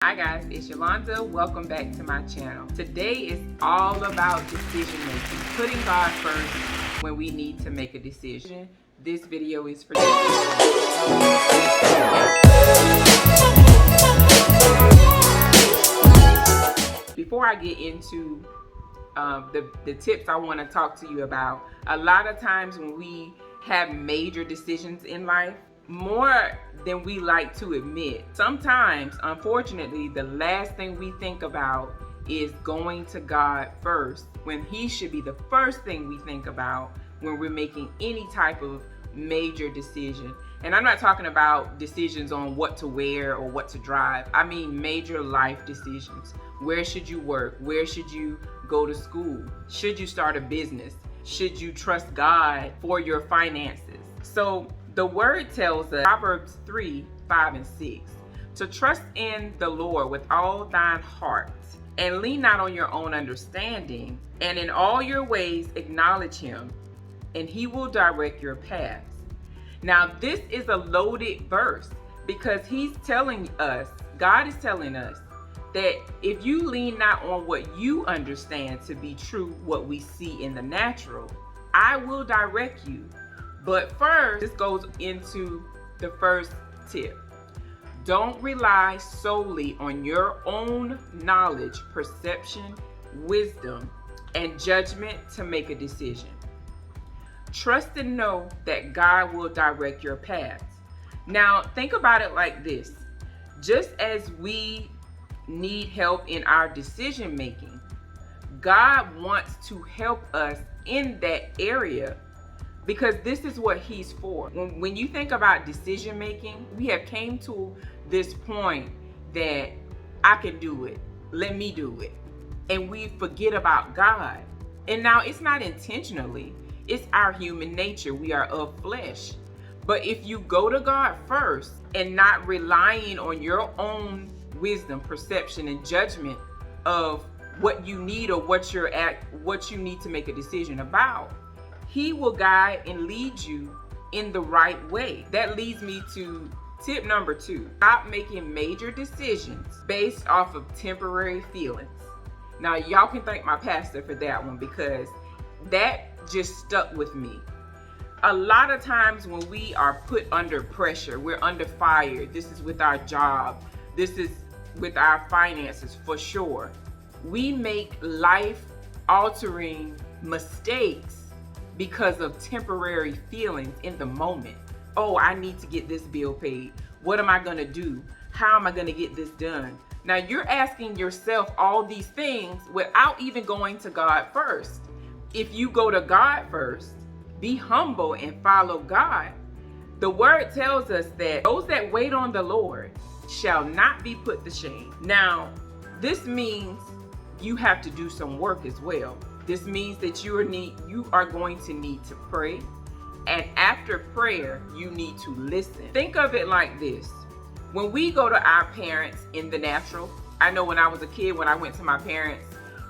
Hi guys, it's Yolanda. Welcome back to my channel. Today is all about decision making, putting God first when we need to make a decision. This video is for you. Before I get into the tips I want to talk to you about, a lot of times when we have major decisions in life, more than we like to admit, sometimes, unfortunately, the last thing we think about is going to God first, when He should be the first thing we think about when we're making any type of major decision. And I'm not talking about decisions on what to wear or what to drive. I mean major life decisions. Where should you work? Where should you go to school? Should you start a business? Should you trust God for your finances? So the word tells us, Proverbs 3:5-6, to trust in the Lord with all thine heart, and lean not on your own understanding, and in all your ways acknowledge Him, and He will direct your paths. Now, this is a loaded verse because He's telling us, God is telling us, that if you lean not on what you understand to be true, what we see in the natural, I will direct you. But first, this goes into the first tip. Don't rely solely on your own knowledge, perception, wisdom, and judgment to make a decision. Trust and know that God will direct your paths. Now, think about it like this. Just as we need help in our decision making, God wants to help us in that area, because this is what He's for. When you think about decision making, we have came to this point that I can do it, let me do it, and we forget about God. And now it's not intentionally, it's our human nature. We are of flesh. But if you go to God first and not relying on your own wisdom, perception, and judgment of what you need or what you need to make a decision about, He will guide and lead you in the right way. That leads me to tip number 2. Stop making major decisions based off of temporary feelings. Now, y'all can thank my pastor for that one, because that just stuck with me. A lot of times when we are put under pressure, we're under fire. This is with our job. This is with our finances, for sure. We make life-altering mistakes because of temporary feelings in the moment. Oh, I need to get this bill paid. What am I gonna do? How am I gonna get this done? Now, you're asking yourself all these things without even going to God first. If you go to God first, be humble and follow God, the word tells us that those that wait on the Lord shall not be put to shame. Now, this means you have to do some work as well. This means that you are going to need to pray. And after prayer, you need to listen. Think of it like this. When we go to our parents in the natural, I know when I was a kid, when I went to my parents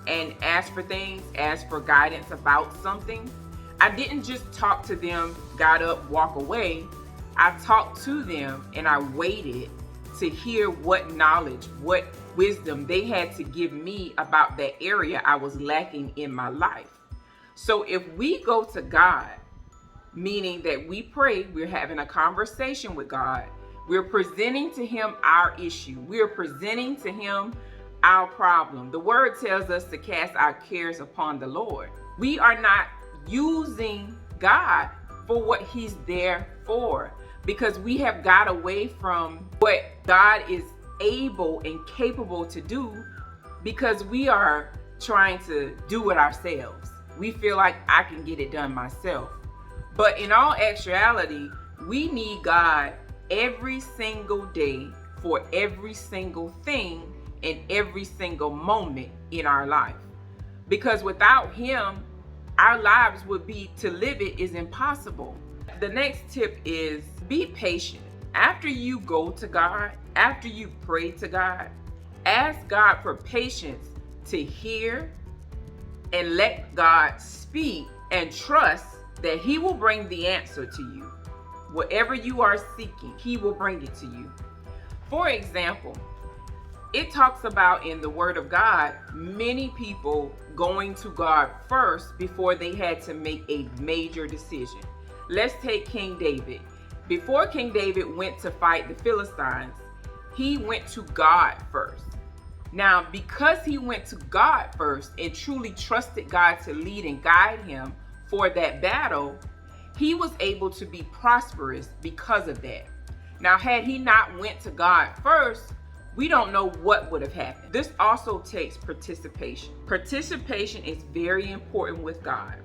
and asked for things, asked for guidance about something, I didn't just talk to them, got up, walk away. I talked to them and I waited to hear what knowledge, what wisdom they had to give me about that area I was lacking in my life. So if we go to God, meaning that we pray, we're having a conversation with God, we're presenting to Him our issue, we're presenting to Him our problem. The word tells us to cast our cares upon the Lord. We are not using God for what He's there for, because we have got away from what God is able and capable to do, because we are trying to do it ourselves. We feel like I can get it done myself. But in all actuality, we need God every single day for every single thing in every single moment in our life. Because without Him, our lives would be, to live it is impossible. The next tip is be patient. After you go to God, after you pray to God, ask God for patience to hear and let God speak, and trust that He will bring the answer to you. Whatever you are seeking, He will bring it to you. For example, it talks about in the Word of God, many people going to God first before they had to make a major decision. Let's take King David. Before King David went to fight the Philistines, he went to God first. Now, because he went to God first and truly trusted God to lead and guide him for that battle, he was able to be prosperous because of that. Now, had he not went to God first, we don't know what would have happened. This also takes participation. Participation is very important with God.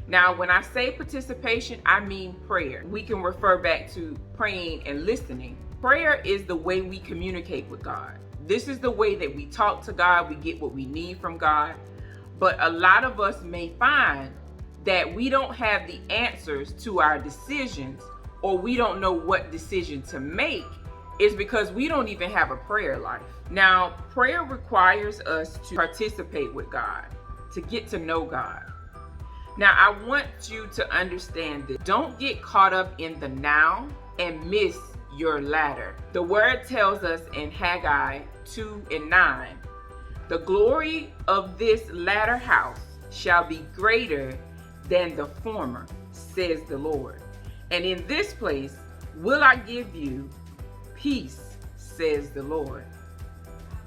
Now, when I say participation, I mean prayer. We can refer back to praying and listening. Prayer is the way we communicate with God. This is the way that we talk to God, we get what we need from God. But a lot of us may find that we don't have the answers to our decisions, or we don't know what decision to make, is because we don't even have a prayer life. Now, prayer requires us to participate with God, to get to know God. Now, I want you to understand this. Don't get caught up in the now and miss your latter. The word tells us in Haggai 2:9, the glory of this latter house shall be greater than the former, says the Lord. And in this place will I give you peace, says the Lord.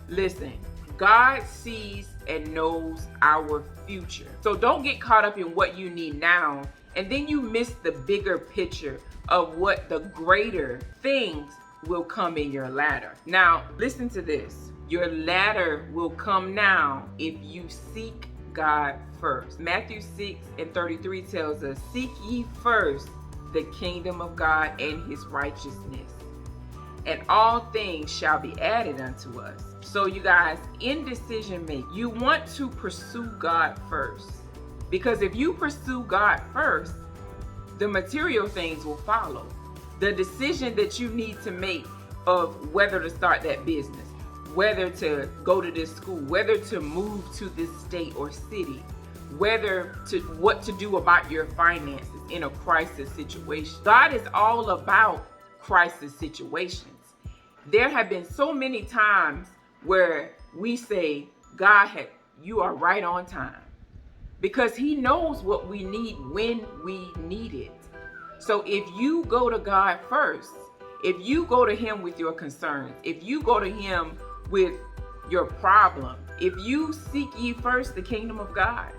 Listen, God sees and knows our future. So don't get caught up in what you need now, and then you miss the bigger picture of what the greater things will come in your latter. Now, listen to this. Your latter will come now if you seek God first. Matthew 6:33 tells us, seek ye first the kingdom of God and his righteousness, and all things shall be added unto us. So you guys, in decision making, you want to pursue God first. Because if you pursue God first, the material things will follow. The decision that you need to make of whether to start that business, whether to go to this school, whether to move to this state or city, what to do about your finances in a crisis situation. God is all about crisis situations. There have been so many times where we say, God, you are right on time, because he knows what we need when we need it. So if you go to God first, if you go to him with your concerns, if you go to him with your problem, if you seek ye first the kingdom of God,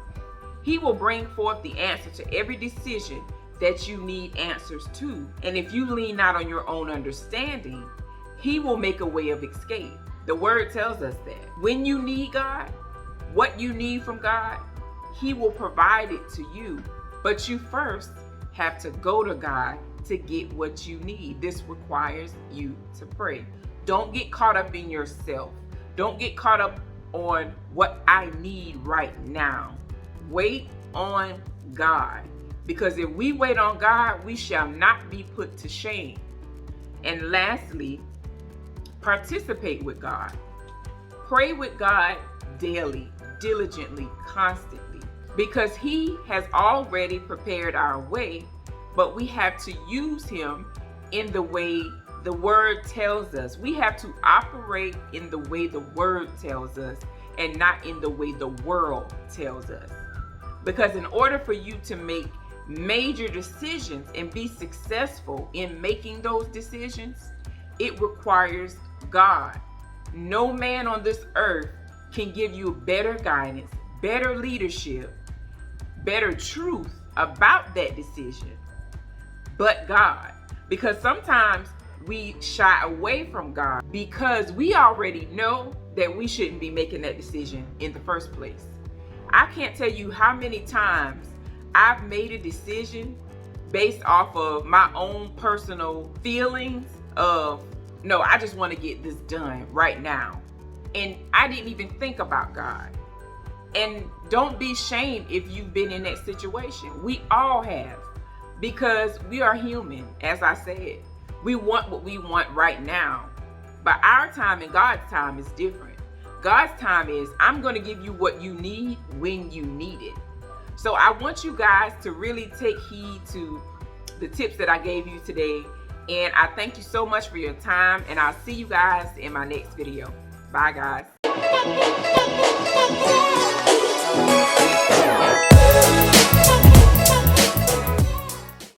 he will bring forth the answer to every decision that you need answers to. And if you lean not on your own understanding, he will make a way of escape. The word tells us that when you need God, what you need from God, he will provide it to you. But you first have to go to God to get what you need. This requires you to pray. Don't get caught up in yourself. Don't get caught up on what I need right now. Wait on God. Because if we wait on God, we shall not be put to shame. And lastly, participate with God. Pray with God daily, diligently, constantly, because he has already prepared our way, but we have to use him in the way the word tells us. We have to operate in the way the word tells us and not in the way the world tells us. Because in order for you to make major decisions and be successful in making those decisions, it requires God. No man on this earth can give you better guidance, better leadership, better truth about that decision but God. Because sometimes we shy away from God because we already know that we shouldn't be making that decision in the first place. I can't tell you how many times I've made a decision based off of my own personal feelings of, no, I just want to get this done right now. And I didn't even think about God. And don't be shamed if you've been in that situation. We all have, because we are human, as I said. We want what we want right now. But our time and God's time is different. God's time is, I'm going to give you what you need when you need it. So I want you guys to really take heed to the tips that I gave you today. And I thank you so much for your time. And I'll see you guys in my next video. Bye, guys.